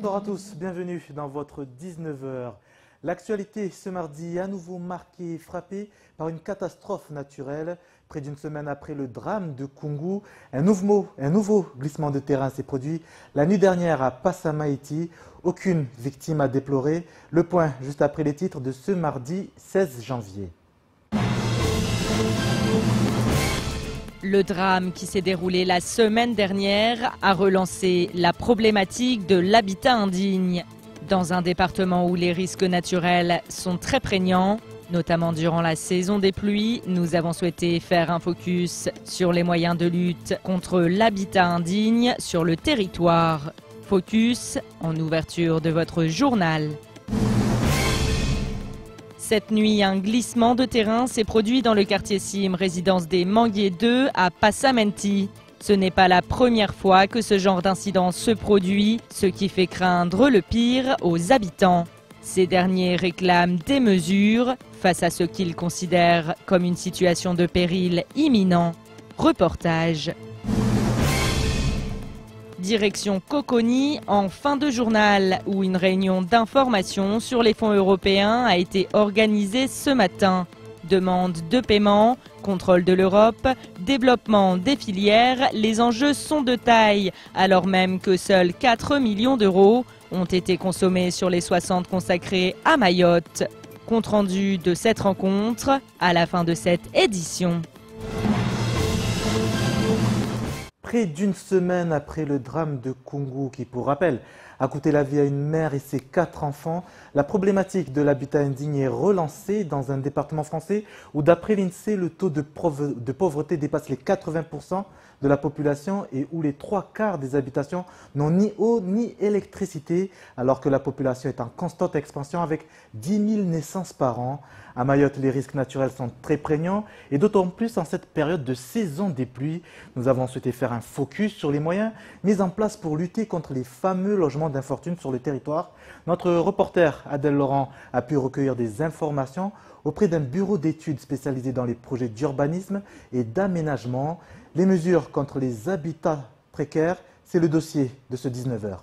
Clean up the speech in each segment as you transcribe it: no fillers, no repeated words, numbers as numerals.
Bonsoir à tous, bienvenue dans votre 19h. L'actualité ce mardi à nouveau marquée et frappée par une catastrophe naturelle. Près d'une semaine après le drame de Koungou, un nouveau glissement de terrain s'est produit la nuit dernière à Passamaiti. Aucune victime à déplorer. Le point juste après les titres de ce mardi 16 janvier. Le drame qui s'est déroulé la semaine dernière a relancé la problématique de l'habitat indigne. Dans un département où les risques naturels sont très prégnants, notamment durant la saison des pluies, nous avons souhaité faire un focus sur les moyens de lutte contre l'habitat indigne sur le territoire. Focus en ouverture de votre journal. Cette nuit, un glissement de terrain s'est produit dans le quartier Sim, résidence des Manguiers 2 à Passamenti. Ce n'est pas la première fois que ce genre d'incident se produit, ce qui fait craindre le pire aux habitants. Ces derniers réclament des mesures face à ce qu'ils considèrent comme une situation de péril imminent. Reportage. Direction Coconi en fin de journal où une réunion d'information sur les fonds européens a été organisée ce matin. Demande de paiement, contrôle de l'Europe, développement des filières, les enjeux sont de taille alors même que seuls 4 millions d'euros ont été consommés sur les 60 consacrés à Mayotte. Compte rendu de cette rencontre à la fin de cette édition. Près d'une semaine après le drame de Koungou qui, pour rappel, a coûté la vie à une mère et ses 4 enfants, la problématique de l'habitat indigne est relancée dans un département français où, d'après l'INSEE, le taux de pauvreté dépasse les 80% de la population et où les 3/4 des habitations n'ont ni eau ni électricité, alors que la population est en constante expansion avec 10 000 naissances par an. À Mayotte, les risques naturels sont très prégnants et d'autant plus en cette période de saison des pluies. Nous avons souhaité faire un focus sur les moyens mis en place pour lutter contre les fameux logements d'infortune sur le territoire. Notre reporter Adèle Laurent a pu recueillir des informations auprès d'un bureau d'études spécialisé dans les projets d'urbanisme et d'aménagement. Les mesures contre les habitats précaires, c'est le dossier de ce 19h.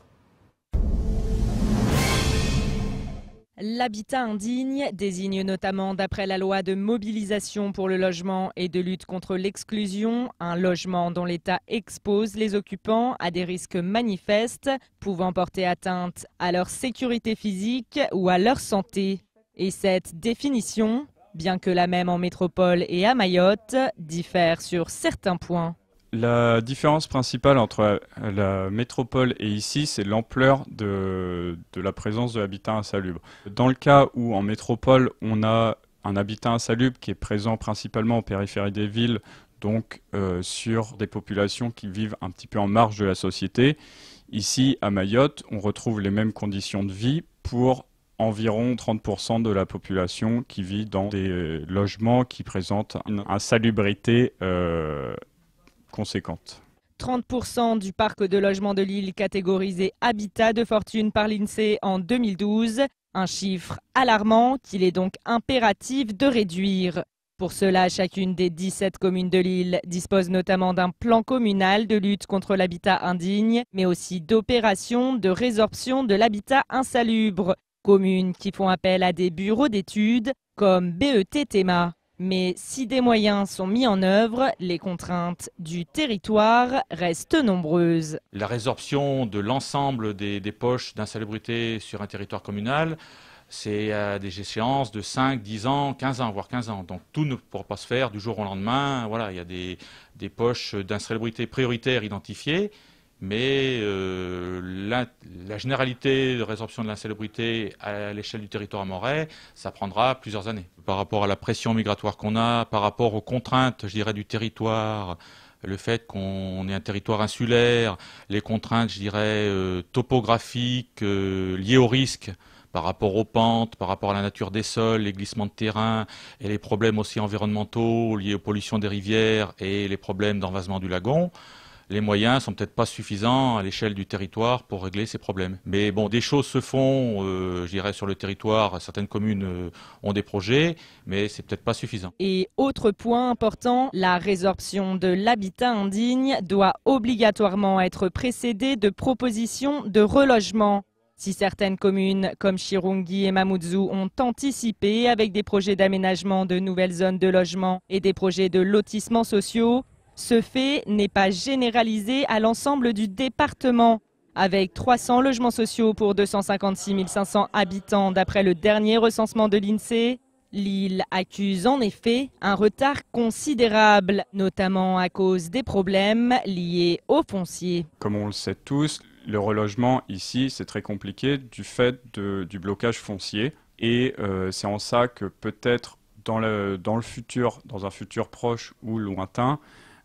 L'habitat indigne désigne notamment, d'après la loi de mobilisation pour le logement et de lutte contre l'exclusion, un logement dont l'État expose les occupants à des risques manifestes pouvant porter atteinte à leur sécurité physique ou à leur santé. Et cette définition, bien que la même en métropole et à Mayotte, diffère sur certains points. La différence principale entre la métropole et ici, c'est l'ampleur de la présence de l'habitat insalubre. Dans le cas où en métropole, on a un habitat insalubre qui est présent principalement en périphérie des villes, donc sur des populations qui vivent un petit peu en marge de la société, ici à Mayotte, on retrouve les mêmes conditions de vie pour environ 30% de la population qui vit dans des logements qui présentent une insalubrité conséquente. 30% du parc de logements de l'île catégorisé habitat de fortune par l'INSEE en 2012, un chiffre alarmant qu'il est donc impératif de réduire. Pour cela, chacune des 17 communes de l'île dispose notamment d'un plan communal de lutte contre l'habitat indigne, mais aussi d'opérations de résorption de l'habitat insalubre. Communes qui font appel à des bureaux d'études comme BET-TEMA. Mais si des moyens sont mis en œuvre, les contraintes du territoire restent nombreuses. La résorption de l'ensemble des poches d'insalubrité sur un territoire communal, c'est à des échéances de 5, 10 ans, 15 ans, voire 15 ans. Donc tout ne pourra pas se faire du jour au lendemain. Voilà, il y a des poches d'insalubrité prioritaires identifiées. Mais la généralité de résorption de l'insalubrité à l'échelle du territoire mahorais, ça prendra plusieurs années. Par rapport à la pression migratoire qu'on a, par rapport aux contraintes, je dirais, du territoire, le fait qu'on ait un territoire insulaire, les contraintes, je dirais, topographiques liées au risque par rapport aux pentes, par rapport à la nature des sols, les glissements de terrain et les problèmes aussi environnementaux liés aux pollutions des rivières et les problèmes d'envasement du lagon. Les moyens sont peut-être pas suffisants à l'échelle du territoire pour régler ces problèmes. Mais bon, des choses se font, je dirais, sur le territoire. Certaines communes ont des projets, mais c'est peut-être pas suffisant. Et autre point important, la résorption de l'habitat indigne doit obligatoirement être précédée de propositions de relogement. Si certaines communes comme Chirungi et Mamoudzou ont anticipé avec des projets d'aménagement de nouvelles zones de logement et des projets de lotissements sociaux, ce fait n'est pas généralisé à l'ensemble du département. Avec 300 logements sociaux pour 256 500 habitants d'après le dernier recensement de l'INSEE, l'île accuse en effet un retard considérable, notamment à cause des problèmes liés au foncier. Comme on le sait tous, le relogement ici, c'est très compliqué du fait du blocage foncier. Et c'est en ça que peut-être dans le futur, dans un futur proche ou lointain,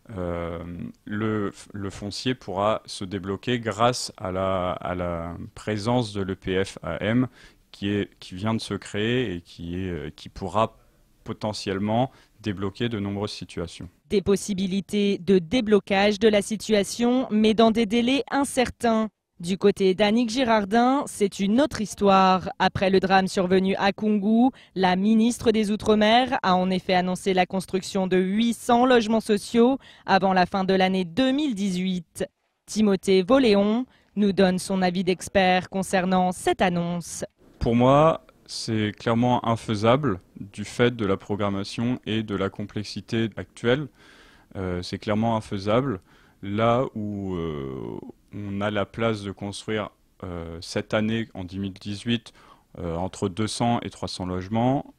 le foncier pourra se débloquer grâce à la présence de l'EPF-AM qui vient de se créer et qui pourra potentiellement débloquer de nombreuses situations. Des possibilités de déblocage de la situation, mais dans des délais incertains. Du côté d'Annick Girardin, c'est une autre histoire. Après le drame survenu à Koungou, la ministre des Outre-mer a en effet annoncé la construction de 800 logements sociaux avant la fin de l'année 2018. Timothée Voléon nous donne son avis d'expert concernant cette annonce. Pour moi, c'est clairement infaisable du fait de la programmation et de la complexité actuelle. C'est clairement infaisable. Là où on a la place de construire cette année, en 2018, entre 200 et 300 logements,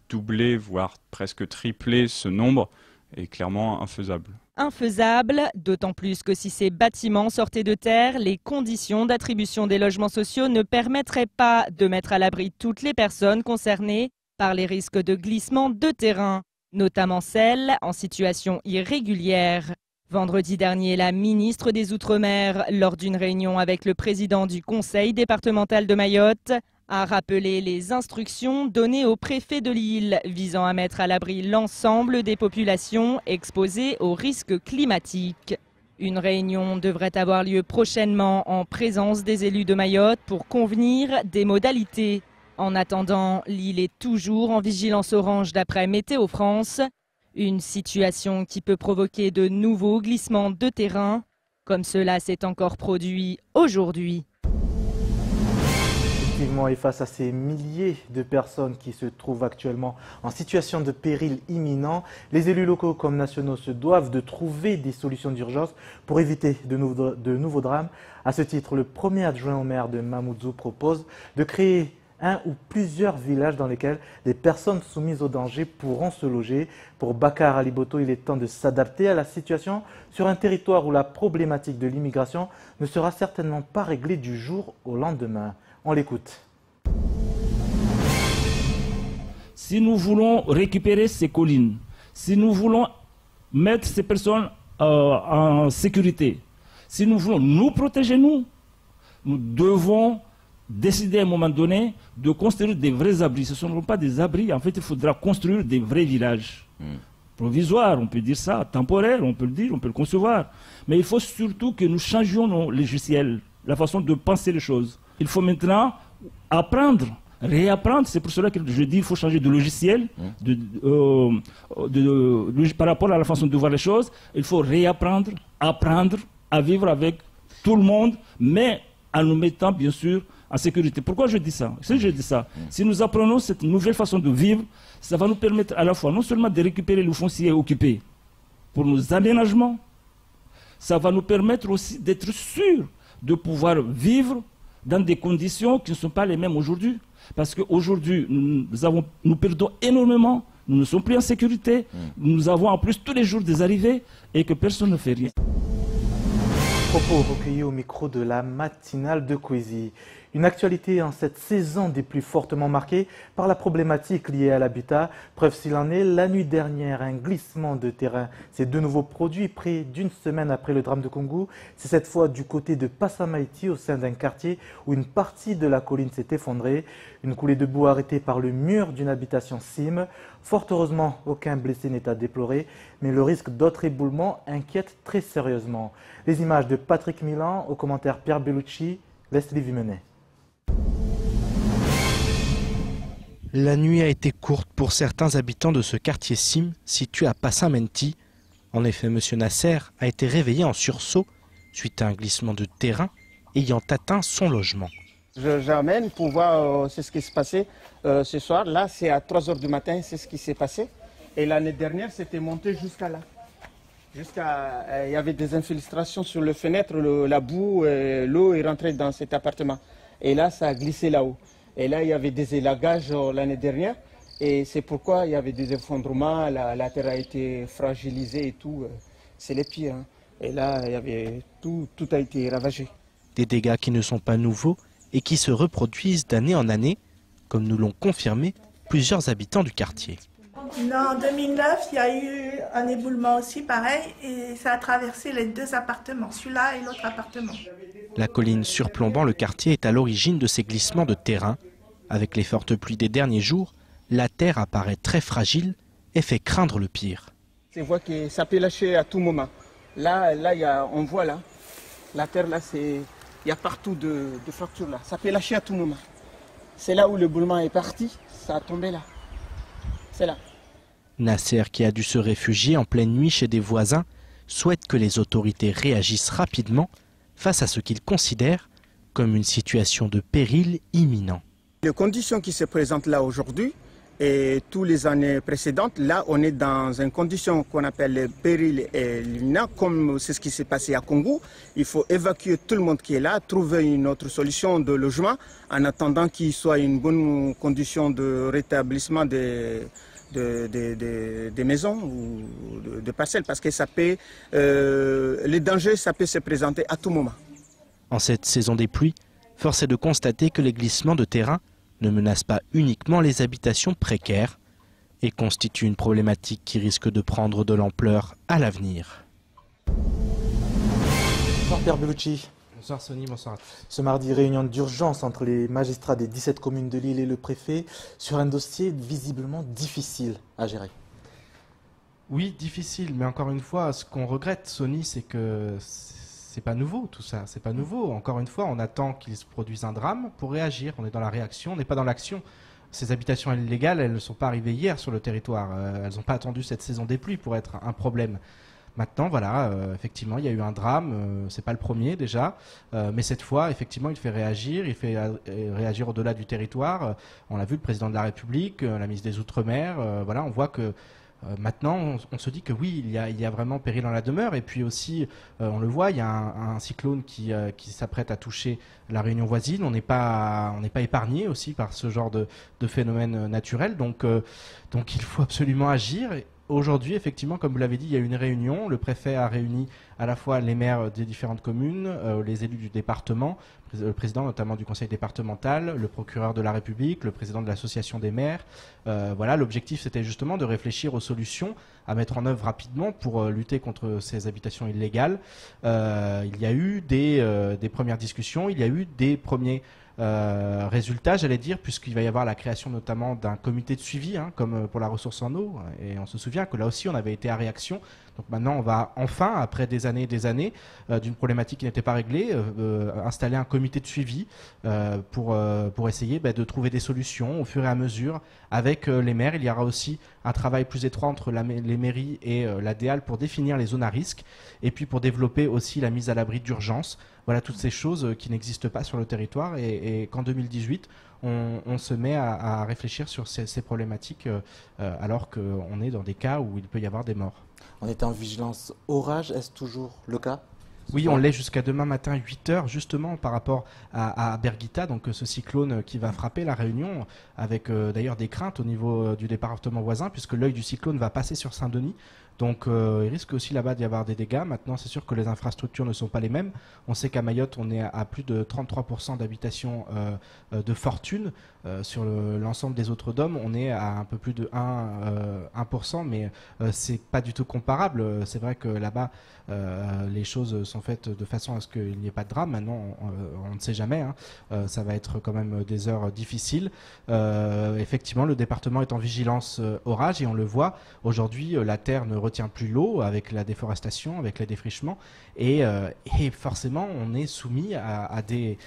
doubler, voire presque tripler ce nombre est clairement infaisable. Infaisable, d'autant plus que si ces bâtiments sortaient de terre, les conditions d'attribution des logements sociaux ne permettraient pas de mettre à l'abri toutes les personnes concernées par les risques de glissement de terrain, notamment celles en situation irrégulière. Vendredi dernier, la ministre des Outre-mer, lors d'une réunion avec le président du conseil départemental de Mayotte, a rappelé les instructions données au préfet de l'île visant à mettre à l'abri l'ensemble des populations exposées aux risques climatiques. Une réunion devrait avoir lieu prochainement en présence des élus de Mayotte pour convenir des modalités. En attendant, l'île est toujours en vigilance orange d'après Météo France. Une situation qui peut provoquer de nouveaux glissements de terrain, comme cela s'est encore produit aujourd'hui. Effectivement, et face à ces milliers de personnes qui se trouvent actuellement en situation de péril imminent, les élus locaux comme nationaux se doivent de trouver des solutions d'urgence pour éviter de nouveaux drames. À ce titre, le premier adjoint au maire de Mamoudzou propose de créer un ou plusieurs villages dans lesquels les personnes soumises au danger pourront se loger. Pour Bakar Aliboto, il est temps de s'adapter à la situation sur un territoire où la problématique de l'immigration ne sera certainement pas réglée du jour au lendemain. On l'écoute. Si nous voulons récupérer ces collines, si nous voulons mettre ces personnes en sécurité, si nous voulons nous protéger, nous devons décider à un moment donné de construire des vrais abris. Ce ne seront pas des abris, en fait il faudra construire des vrais villages. Provisoires, on peut dire ça, temporaires, on peut le dire, on peut le concevoir. Mais il faut surtout que nous changions nos logiciels, la façon de penser les choses. Il faut maintenant apprendre, réapprendre, c'est pour cela que je dis qu'il faut changer de logiciel par rapport à la façon de voir les choses. Il faut réapprendre, apprendre à vivre avec tout le monde, mais en nous mettant bien sûr en sécurité. Pourquoi je dis ça? Si je dis ça, si nous apprenons cette nouvelle façon de vivre, ça va nous permettre à la fois non seulement de récupérer le foncier occupé pour nos aménagements, ça va nous permettre aussi d'être sûrs de pouvoir vivre dans des conditions qui ne sont pas les mêmes aujourd'hui. Parce qu'aujourd'hui, nous perdons énormément, nous ne sommes plus en sécurité, nous avons en plus tous les jours des arrivées et que personne ne fait rien. Propos recueillis au micro de la matinale de Kwezi. Une actualité en cette saison des pluies fortement marquée par la problématique liée à l'habitat. Preuve s'il en est, la nuit dernière, un glissement de terrain s'est de nouveau produit près d'une semaine après le drame de Koungou. C'est cette fois du côté de Passamaïti, au sein d'un quartier où une partie de la colline s'est effondrée. Une coulée de boue arrêtée par le mur d'une habitation cime. Fort heureusement, aucun blessé n'est à déplorer, mais le risque d'autres éboulements inquiète très sérieusement. Les images de Patrick Milan, au commentaire Pierre Bellucci, Leslie Vimenet. La nuit a été courte pour certains habitants de ce quartier cime situé à Passamenti. En effet, M. Nasser a été réveillé en sursaut suite à un glissement de terrain ayant atteint son logement. J'amène pour voir ce qui s'est passé ce soir. Là, c'est à 3 h du matin, c'est ce qui s'est passé. Et l'année dernière, c'était monté jusqu'à là. Il y avait des infiltrations sur les fenêtres, la boue, l'eau est rentrée dans cet appartement. Et là, ça a glissé là-haut. Et là, il y avait des élagages l'année dernière. Et c'est pourquoi il y avait des effondrements, la terre a été fragilisée et tout. C'est les pires. Hein. Et là, il y avait tout a été ravagé. Des dégâts qui ne sont pas nouveaux et qui se reproduisent d'année en année, comme nous l'ont confirmé plusieurs habitants du quartier. En 2009, il y a eu un éboulement aussi pareil et ça a traversé les 2 appartements, celui-là et l'autre appartement. La colline surplombant le quartier est à l'origine de ces glissements de terrain. Avec les fortes pluies des derniers jours, la terre apparaît très fragile et fait craindre le pire. On voit que ça peut lâcher à tout moment. Là, on voit là, la terre là, il y a partout de fractures là. Ça peut lâcher à tout moment. C'est là où l'éboulement est parti, ça a tombé là. C'est là. Nasser, qui a dû se réfugier en pleine nuit chez des voisins, souhaite que les autorités réagissent rapidement face à ce qu'il considère comme une situation de péril imminent. Les conditions qui se présentent là aujourd'hui et toutes les années précédentes, là on est dans une condition qu'on appelle le péril imminent, comme c'est ce qui s'est passé à Congo. Il faut évacuer tout le monde qui est là, trouver une autre solution de logement en attendant qu'il soit une bonne condition de rétablissement des maisons ou de parcelles, parce que ça peut, les dangers, ça peut se présenter à tout moment. En cette saison des pluies, force est de constater que les glissements de terrain ne menacent pas uniquement les habitations précaires et constituent une problématique qui risque de prendre de l'ampleur à l'avenir. Bonsoir Pierre Bellucci. Bonsoir Sony, bonsoir. Ce mardi, réunion d'urgence entre les magistrats des 17 communes de l'île et le préfet sur un dossier visiblement difficile à gérer. Oui, difficile, mais encore une fois, ce qu'on regrette, Sony, c'est que c'est pas nouveau tout ça, c'est pas nouveau. Encore une fois, on attend qu'il se produise un drame pour réagir. On est dans la réaction, on n'est pas dans l'action. Ces habitations illégales, elles ne sont pas arrivées hier sur le territoire. Elles n'ont pas attendu cette saison des pluies pour être un problème. Maintenant, voilà, effectivement, il y a eu un drame. C'est pas le premier déjà, mais cette fois, effectivement, il fait réagir. Il fait réagir au-delà du territoire. On l'a vu, le président de la République, la ministre des Outre-mer. Voilà, on voit que maintenant, on se dit que oui, il y a vraiment péril en la demeure. Et puis aussi, on le voit, il y a un cyclone qui s'apprête à toucher la Réunion voisine. On n'est pas épargné aussi par ce genre de phénomène naturel. Donc il faut absolument agir. Aujourd'hui, effectivement, comme vous l'avez dit, il y a eu une réunion. Le préfet a réuni à la fois les maires des différentes communes, les élus du département, le président notamment du conseil départemental, le procureur de la République, le président de l'association des maires. Voilà, l'objectif, c'était justement de réfléchir aux solutions à mettre en œuvre rapidement pour lutter contre ces habitations illégales. Il y a eu des premières discussions, il y a eu des premiers résultat, j'allais dire, puisqu'il va y avoir la création notamment d'un comité de suivi, comme pour la ressource en eau. Et on se souvient que là aussi, on avait été à réaction. Donc maintenant, on va enfin, après des années d'une problématique qui n'était pas réglée, installer un comité de suivi pour essayer de trouver des solutions au fur et à mesure avec les maires. Il y aura aussi un travail plus étroit entre les mairies et la DEAL pour définir les zones à risque et puis pour développer aussi la mise à l'abri d'urgence. Voilà toutes ces choses qui n'existent pas sur le territoire et qu'en 2018, on se met à réfléchir sur ces problématiques alors qu'on est dans des cas où il peut y avoir des morts. On est en vigilance orage, est-ce toujours le cas ? Oui, on l'est jusqu'à demain matin 8h, justement par rapport à Berguita, donc ce cyclone qui va frapper la Réunion, avec d'ailleurs des craintes au niveau du département voisin, puisque l'œil du cyclone va passer sur Saint-Denis. Donc il risque aussi là-bas d'y avoir des dégâts. Maintenant, c'est sûr que les infrastructures ne sont pas les mêmes. On sait qu'à Mayotte, on est à plus de 33% d'habitations de fortune. Sur l'ensemble des autres DOM, on est à un peu plus de 1%, mais c'est pas du tout comparable. C'est vrai que là-bas, les choses sont faites de façon à ce qu'il n'y ait pas de drame. Maintenant, on ne sait jamais. Ça va être quand même des heures difficiles. Effectivement, le département est en vigilance orage et on le voit. Aujourd'hui, la terre ne retient plus l'eau avec la déforestation, avec les défrichements. Et forcément, on est soumis à des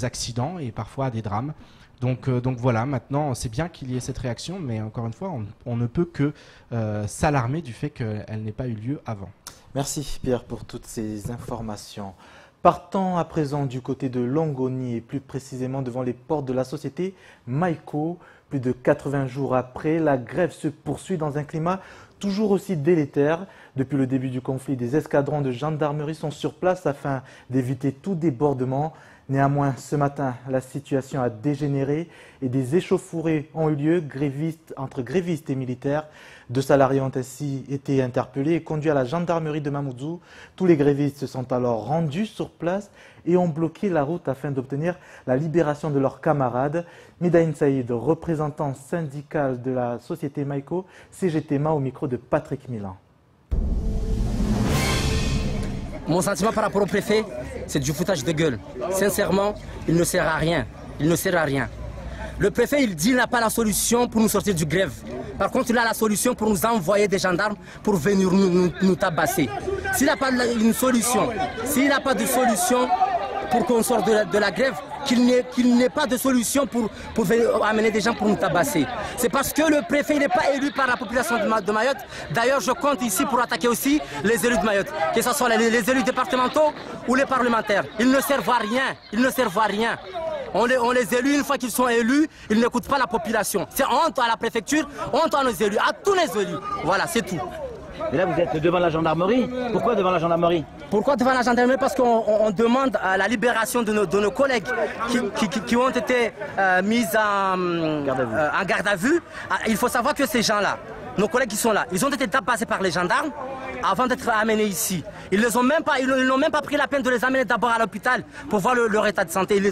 accidents et parfois à des drames. Donc voilà, maintenant, c'est bien qu'il y ait cette réaction, mais encore une fois, on ne peut que s'alarmer du fait qu'elle n'ait pas eu lieu avant. Merci Pierre pour toutes ces informations. Partons à présent du côté de Longoni et plus précisément devant les portes de la société Maïko. Plus de 80 jours après, la grève se poursuit dans un climat toujours aussi délétère. Depuis le début du conflit, des escadrons de gendarmerie sont sur place afin d'éviter tout débordement. Néanmoins, ce matin, la situation a dégénéré et des échauffourées ont eu lieu entre grévistes et militaires. 2 salariés ont ainsi été interpellés et conduits à la gendarmerie de Mamoudzou. Tous les grévistes se sont alors rendus sur place et ont bloqué la route afin d'obtenir la libération de leurs camarades. Midaïn Saïd, représentant syndical de la société Maïko, CGTMA au micro de Patrick Milan. Mon sentiment par rapport au préfet, c'est du foutage de gueule. Sincèrement, il ne sert à rien. Il ne sert à rien. Le préfet, il dit qu'il n'a pas la solution pour nous sortir du grève. Par contre, il a la solution pour nous envoyer des gendarmes pour venir nous tabasser. S'il n'a pas une solution, s'il n'a pas de solution pour qu'on sorte de la grève, qu'il n'ait pas de solution pour amener des gens pour nous tabasser. C'est parce que le préfet n'est pas élu par la population de Mayotte. D'ailleurs, je compte ici pour attaquer aussi les élus de Mayotte, que ce soit les élus départementaux ou les parlementaires. Ils ne servent à rien. Ils ne servent à rien. On les élus, une fois qu'ils sont élus, ils n'écoutent pas la population. C'est honte à la préfecture, honte à nos élus, à tous les élus. Voilà, c'est tout. Et là, vous êtes devant la gendarmerie. Pourquoi devant la gendarmerie? Pourquoi devant la gendarmerie? Parce qu'on demande la libération de nos collègues qui ont été mis en garde à vue. Il faut savoir que ces gens-là, nos collègues qui sont là, ils ont été tabassés par les gendarmes avant d'être amenés ici. Ils n'ont même pas pris la peine de les amener d'abord à l'hôpital pour voir leur état de santé. Ils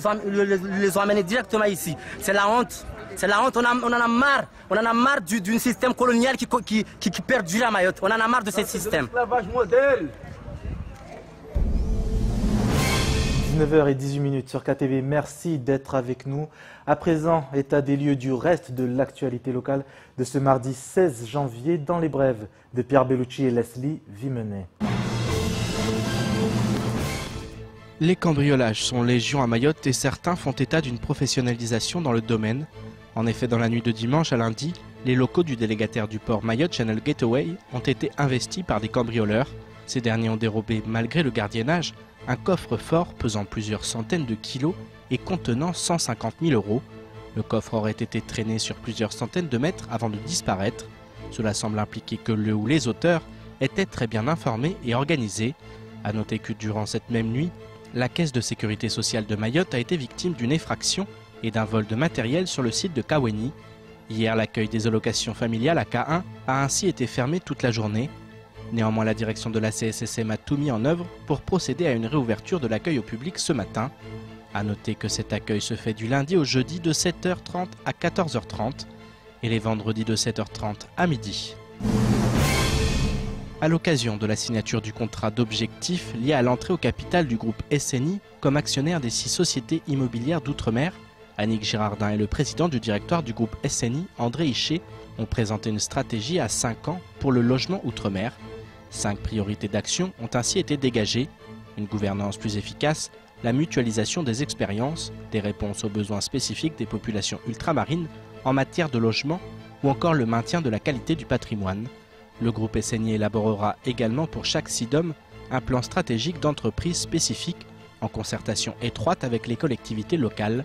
les ont amenés directement ici. C'est la honte. C'est la honte, on en a marre. On en a marre d'un système colonial qui perdure à Mayotte. On en a marre de ce système. 19h18 sur KTV, merci d'être avec nous. À présent, état des lieux du reste de l'actualité locale de ce mardi 16 janvier dans les brèves de Pierre Bellucci et Leslie Vimenet. Les cambriolages sont légion à Mayotte et certains font état d'une professionnalisation dans le domaine. En effet, dans la nuit de dimanche à lundi, les locaux du délégataire du port Mayotte Channel Gateway ont été investis par des cambrioleurs. Ces derniers ont dérobé, malgré le gardiennage, un coffre-fort pesant plusieurs centaines de kilos et contenant 150 000 €. Le coffre aurait été traîné sur plusieurs centaines de mètres avant de disparaître. Cela semble impliquer que le ou les auteurs étaient très bien informés et organisés. A noter que durant cette même nuit, la Caisse de sécurité sociale de Mayotte a été victime d'une effraction et d'un vol de matériel sur le site de Kaweni. Hier, l'accueil des allocations familiales à K1 a ainsi été fermé toute la journée. Néanmoins, la direction de la CSSM a tout mis en œuvre pour procéder à une réouverture de l'accueil au public ce matin. A noter que cet accueil se fait du lundi au jeudi de 7h30 à 14h30 et les vendredis de 7h30 à midi. À l'occasion de la signature du contrat d'objectif lié à l'entrée au capital du groupe SNI comme actionnaire des 6 sociétés immobilières d'outre-mer, Annick Girardin et le président du directoire du groupe SNI, André Hichet, ont présenté une stratégie à 5 ans pour le logement outre-mer. 5 priorités d'action ont ainsi été dégagées. Une gouvernance plus efficace, la mutualisation des expériences, des réponses aux besoins spécifiques des populations ultramarines en matière de logement ou encore le maintien de la qualité du patrimoine. Le groupe SNI élaborera également pour chaque SIDOM un plan stratégique d'entreprise spécifique en concertation étroite avec les collectivités locales.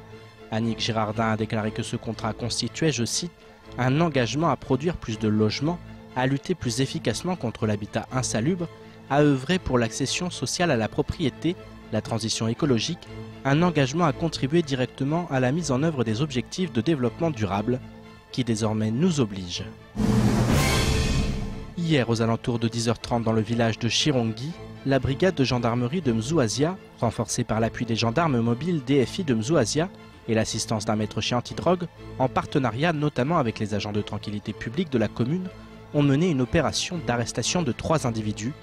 Annick Girardin a déclaré que ce contrat constituait, je cite, un engagement à produire plus de logements, à lutter plus efficacement contre l'habitat insalubre, à œuvrer pour l'accession sociale à la propriété, la transition écologique, un engagement à contribuer directement à la mise en œuvre des objectifs de développement durable qui désormais nous obligent. Hier, aux alentours de 10h30 dans le village de Chirongi, la brigade de gendarmerie de Mzouazia, renforcée par l'appui des gendarmes mobiles DFI de Mzouazia et l'assistance d'un maître-chien antidrogue, en partenariat notamment avec les agents de tranquillité publique de la commune, ont mené une opération d'arrestation de 3 individus.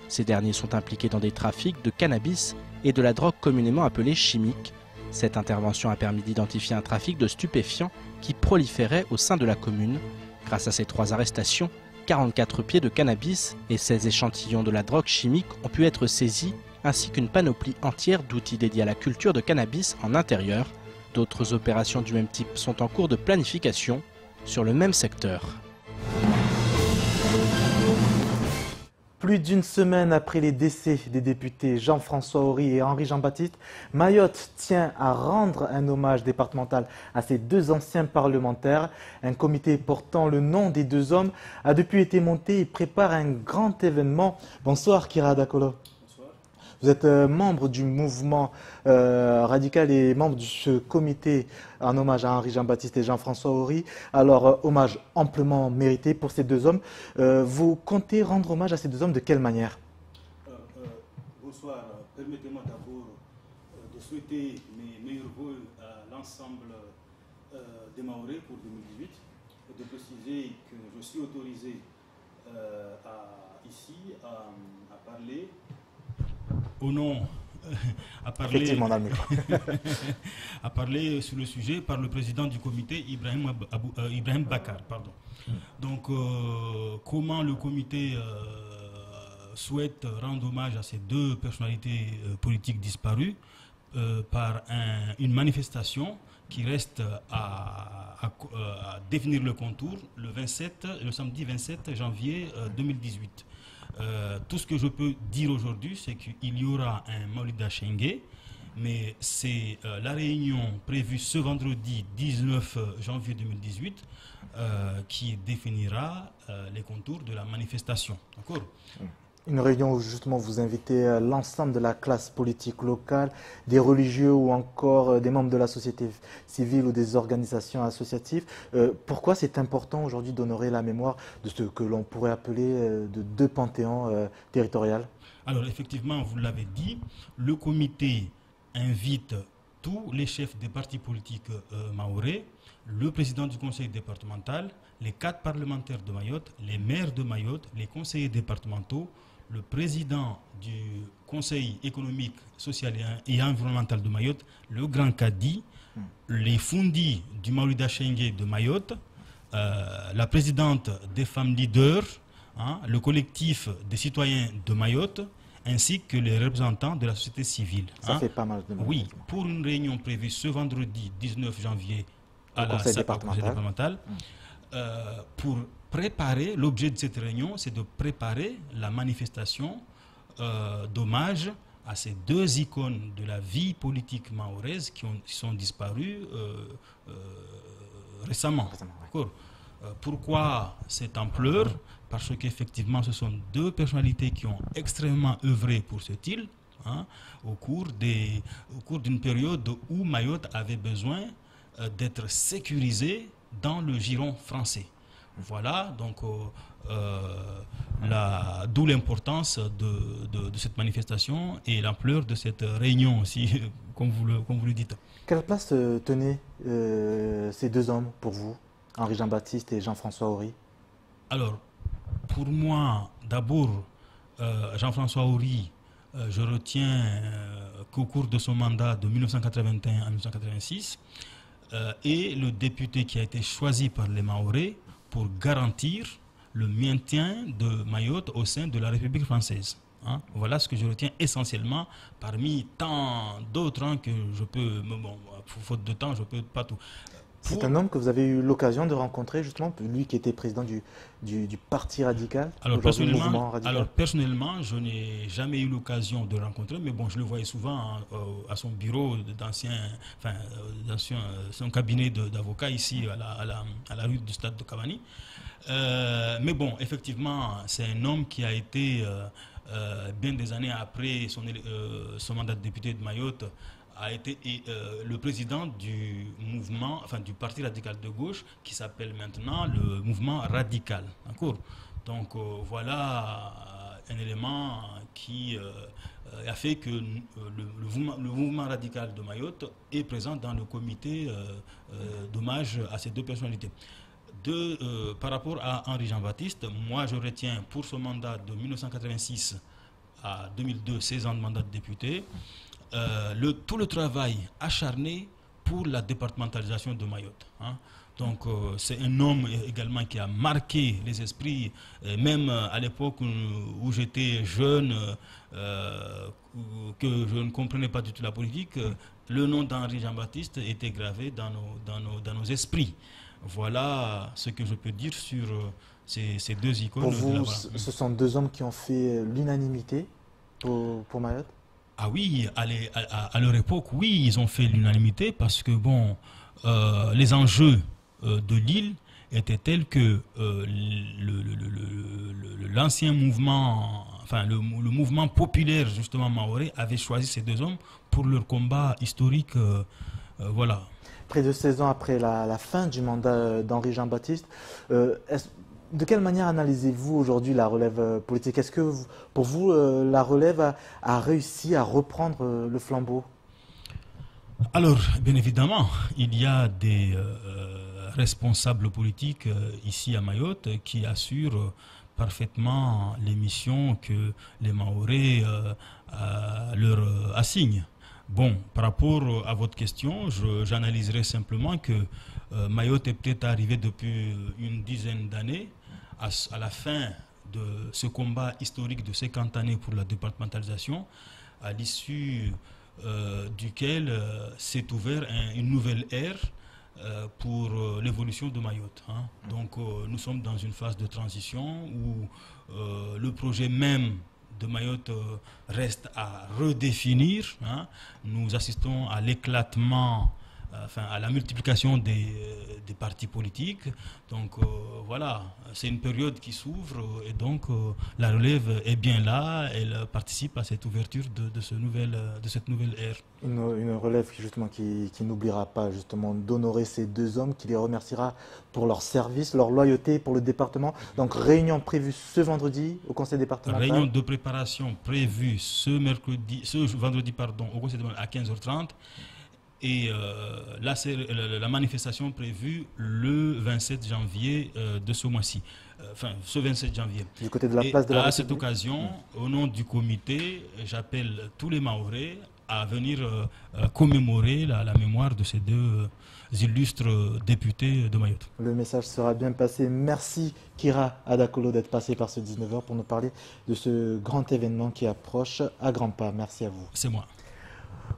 Ces derniers sont impliqués dans des trafics de cannabis et de la drogue communément appelée chimique. Cette intervention a permis d'identifier un trafic de stupéfiants qui proliférait au sein de la commune. Grâce à ces 3 arrestations, 44 pieds de cannabis et 16 échantillons de la drogue chimique ont pu être saisis, ainsi qu'une panoplie entière d'outils dédiés à la culture de cannabis en intérieur. D'autres opérations du même type sont en cours de planification sur le même secteur. Plus d'une semaine après les décès des députés Jean-François Ory et Henri Jean-Baptiste, Mayotte tient à rendre un hommage départemental à ces deux anciens parlementaires. Un comité portant le nom des deux hommes a depuis été monté et prépare un grand événement. Bonsoir Kira Dakolo. Bonsoir. Vous êtes membre du mouvement radical et membre de ce comité en hommage à Henri Jean-Baptiste et Jean-François Ory. Alors, hommage amplement mérité pour ces deux hommes. Vous comptez rendre hommage à ces deux hommes de quelle manière? Bonsoir. Permettez-moi d'abord de souhaiter mes meilleurs vœux à l'ensemble des Mahorais pour 2018 et de préciser que je suis autorisé ici à parler au nom à parler sur le sujet par le président du comité Ibrahim Bakar. Pardon. Donc, comment le comité souhaite rendre hommage à ces deux personnalités politiques disparues par une manifestation qui reste à définir le contour le samedi 27 janvier 2018. Tout ce que je peux dire aujourd'hui, c'est qu'il y aura un Maulida Chengue, mais c'est la réunion prévue ce vendredi 19 janvier 2018 qui définira les contours de la manifestation. D'accord ? Une réunion où justement vous invitez l'ensemble de la classe politique locale, des religieux ou encore des membres de la société civile ou des organisations associatives. Pourquoi c'est important aujourd'hui d'honorer la mémoire de ce que l'on pourrait appeler de deux panthéons territoriaux? Alors effectivement, vous l'avez dit, le comité invite tous les chefs des partis politiques mahorais, le président du conseil départemental, les 4 parlementaires de Mayotte, les maires de Mayotte, les conseillers départementaux, le président du conseil économique, social et environnemental de Mayotte, le grand cadi, les fundis du Maulida Chengue de Mayotte, la présidente des femmes leaders, le collectif des citoyens de Mayotte, ainsi que les représentants de la société civile. Ça fait pas mal de monde. Oui, pour une réunion prévue ce vendredi 19 janvier à la conseil départemental, pour préparer, l'objet de cette réunion, c'est de préparer la manifestation d'hommage à ces deux icônes de la vie politique mahoraise qui sont disparues récemment. Pourquoi cette ampleur? Parce qu'effectivement, ce sont deux personnalités qui ont extrêmement œuvré pour cette île au cours d'une période où Mayotte avait besoin d'être sécurisée dans le giron français. Voilà, donc d'où l'importance de cette manifestation et l'ampleur de cette réunion aussi, comme vous le dites. Quelle place tenaient ces deux hommes pour vous, Henri Jean-Baptiste et Jean-François Ory? Alors, pour moi, d'abord, Jean-François Ory, je retiens qu'au cours de son mandat de 1981 à 1986, est le député qui a été choisi par les Mahorais pour garantir le maintien de Mayotte au sein de la République française. Voilà ce que je retiens essentiellement parmi tant d'autres que je peux, faute de temps, je ne peux pas tout. C'est un homme que vous avez eu l'occasion de rencontrer, justement, lui qui était président du Parti radical. Alors personnellement, je n'ai jamais eu l'occasion de le rencontrer, mais bon, je le voyais souvent à son bureau dans son cabinet d'avocat ici à la rue du Stade de Cavani. Mais bon, effectivement, c'est un homme qui a été, bien des années après son mandat de député de Mayotte, a été le président du mouvement, du Parti radical de gauche, qui s'appelle maintenant le mouvement radical. D'accord ? Donc voilà un élément qui a fait que le mouvement radical de Mayotte est présent dans le comité d'hommage à ces deux personnalités. Par rapport à Henri Jean-Baptiste, moi je retiens pour son mandat de 1986 à 2002, 16 ans de mandat de député, tout le travail acharné pour la départementalisation de Mayotte. Donc c'est un homme également qui a marqué les esprits, même à l'époque où j'étais jeune, que je ne comprenais pas du tout la politique, le nom d'Henri Jean-Baptiste était gravé dans nos esprits. Voilà ce que je peux dire sur ces deux icônes. Pour vous, ce sont deux hommes qui ont fait l'unanimité pour Mayotte? Ah oui, à leur époque, oui, ils ont fait l'unanimité parce que bon, les enjeux de l'île étaient tels que l'ancien mouvement, enfin le mouvement populaire justement maoré avait choisi ces deux hommes pour leur combat historique, voilà. Près de 16 ans après la fin du mandat d'Henri Jean-Baptiste, de quelle manière analysez-vous aujourd'hui la relève politique? Est-ce que pour vous, la relève a réussi à reprendre le flambeau? Alors, bien évidemment, il y a des responsables politiques ici à Mayotte qui assurent parfaitement les missions que les Mahorais leur assignent. Bon, par rapport à votre question, j'analyserai simplement que Mayotte est peut-être arrivé depuis une dizaine d'années à la fin de ce combat historique de 50 années pour la départementalisation, à l'issue duquel s'est ouverte une nouvelle ère pour l'évolution de Mayotte. Hein. Donc nous sommes dans une phase de transition où le projet même de Mayotte reste à redéfinir. Hein. Nous assistons à l'éclatement, à la multiplication des partis politiques. Donc voilà, c'est une période qui s'ouvre et donc la relève est bien là. Elle participe à cette ouverture de cette nouvelle ère. Une relève qui n'oubliera pas justement d'honorer ces deux hommes, qui les remerciera pour leur service, leur loyauté pour le département. Donc réunion prévue ce vendredi au conseil départemental. Réunion de préparation prévue ce vendredi au conseil départemental à 15h30. Et la manifestation prévue le 27 janvier de ce mois-ci. Ce 27 janvier. Du côté de la place de la République. À cette occasion, au nom du comité, j'appelle tous les Mahorais à venir commémorer la mémoire de ces deux illustres députés de Mayotte. Le message sera bien passé. Merci Kira Adakolo d'être passé par ce 19h pour nous parler de ce grand événement qui approche à grands pas. Merci à vous. C'est moi.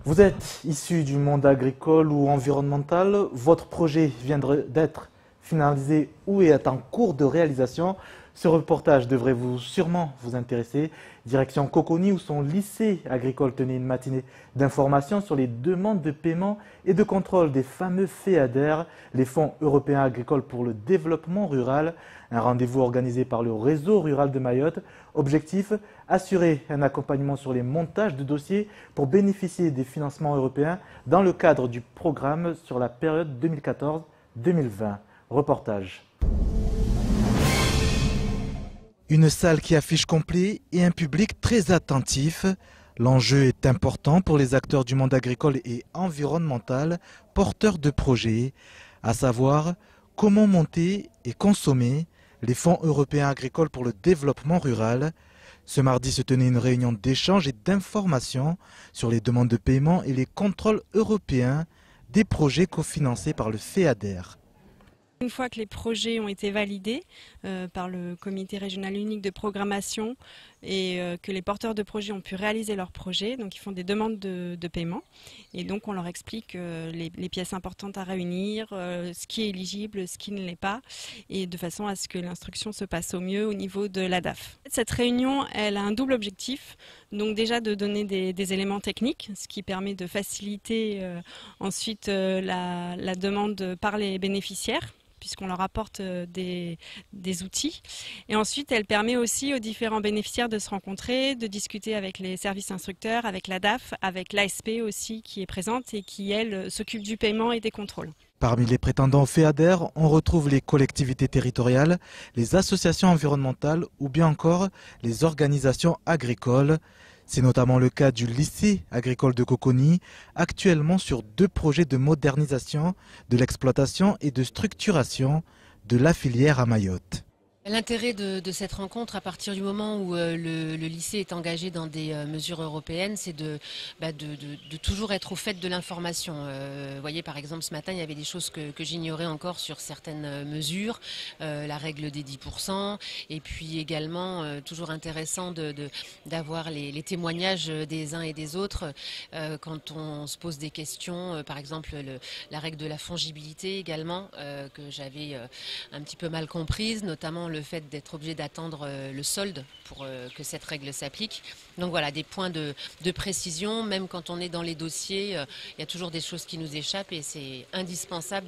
Vous êtes issu du monde agricole ou environnemental. Votre projet vient d'être finalisé ou est en cours de réalisation. Ce reportage devrait sûrement vous intéresser. Direction Coconi, où son lycée agricole tenait une matinée d'information sur les demandes de paiement et de contrôle des fameux FEADER, les Fonds européens agricoles pour le développement rural. Un rendez-vous organisé par le réseau rural de Mayotte. Objectif, assurer un accompagnement sur les montages de dossiers pour bénéficier des financements européens dans le cadre du programme sur la période 2014-2020. Reportage. Une salle qui affiche complet et un public très attentif. L'enjeu est important pour les acteurs du monde agricole et environnemental, porteurs de projets, à savoir comment monter et consommer les fonds européens agricoles pour le développement rural. Ce mardi se tenait une réunion d'échange et d'information sur les demandes de paiement et les contrôles européens des projets cofinancés par le FEADER. Une fois que les projets ont été validés par le comité régional unique de programmation et que les porteurs de projets ont pu réaliser leurs projets, donc ils font des demandes de paiement et donc on leur explique les pièces importantes à réunir, ce qui est éligible, ce qui ne l'est pas, et de façon à ce que l'instruction se passe au mieux au niveau de l'ADAF. Cette réunion, elle a un double objectif, donc déjà de donner des éléments techniques, ce qui permet de faciliter ensuite la demande par les bénéficiaires, puisqu'on leur apporte des outils. Et ensuite, elle permet aussi aux différents bénéficiaires de se rencontrer, de discuter avec les services instructeurs, avec l'ADAF, avec l'ASP aussi qui est présente et qui, elle, s'occupe du paiement et des contrôles. Parmi les prétendants au FEADER, on retrouve les collectivités territoriales, les associations environnementales ou bien encore les organisations agricoles. C'est notamment le cas du lycée agricole de Coconi, actuellement sur 2 projets de modernisation de l'exploitation et de structuration de la filière à Mayotte. L'intérêt de cette rencontre, à partir du moment où le lycée est engagé dans des mesures européennes, c'est de toujours être au fait de l'information. Vous voyez, par exemple, ce matin, il y avait des choses que j'ignorais encore sur certaines mesures, la règle des 10%, et puis également, toujours intéressant d'avoir les témoignages des uns et des autres quand on se pose des questions, par exemple la règle de la fongibilité également, que j'avais un petit peu mal comprise, notamment le fait d'être obligé d'attendre le solde pour que cette règle s'applique. Donc voilà, des points de précision, même quand on est dans les dossiers, il y a toujours des choses qui nous échappent et c'est indispensable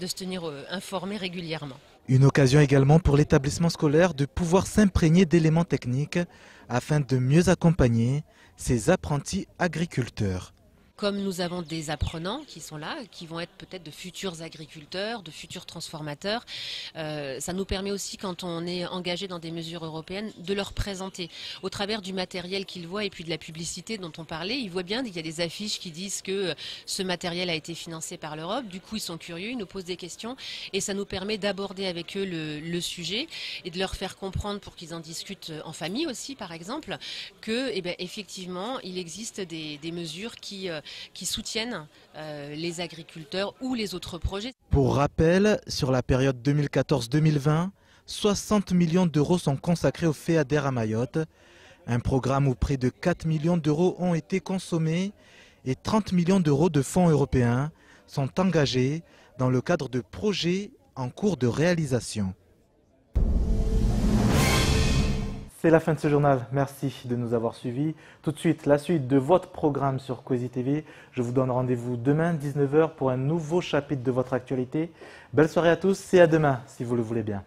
de se tenir informé régulièrement. Une occasion également pour l'établissement scolaire de pouvoir s'imprégner d'éléments techniques afin de mieux accompagner ses apprentis agriculteurs. Comme nous avons des apprenants qui sont là, qui vont être peut-être de futurs agriculteurs, de futurs transformateurs, ça nous permet aussi, quand on est engagé dans des mesures européennes, de leur présenter. Au travers du matériel qu'ils voient et puis de la publicité dont on parlait, ils voient bien qu'il y a des affiches qui disent que ce matériel a été financé par l'Europe. Du coup, ils sont curieux, ils nous posent des questions et ça nous permet d'aborder avec eux le sujet et de leur faire comprendre, pour qu'ils en discutent en famille aussi, par exemple, que, effectivement, il existe des mesures qui soutiennent les agriculteurs ou les autres projets. Pour rappel, sur la période 2014-2020, 60 millions d'euros sont consacrés au FEADER à Mayotte, un programme où près de 4 millions d'euros ont été consommés et 30 millions d'euros de fonds européens sont engagés dans le cadre de projets en cours de réalisation. C'est la fin de ce journal. Merci de nous avoir suivis. Tout de suite, la suite de votre programme sur Kosi TV. Je vous donne rendez-vous demain, 19 h, pour un nouveau chapitre de votre actualité. Belle soirée à tous et à demain, si vous le voulez bien.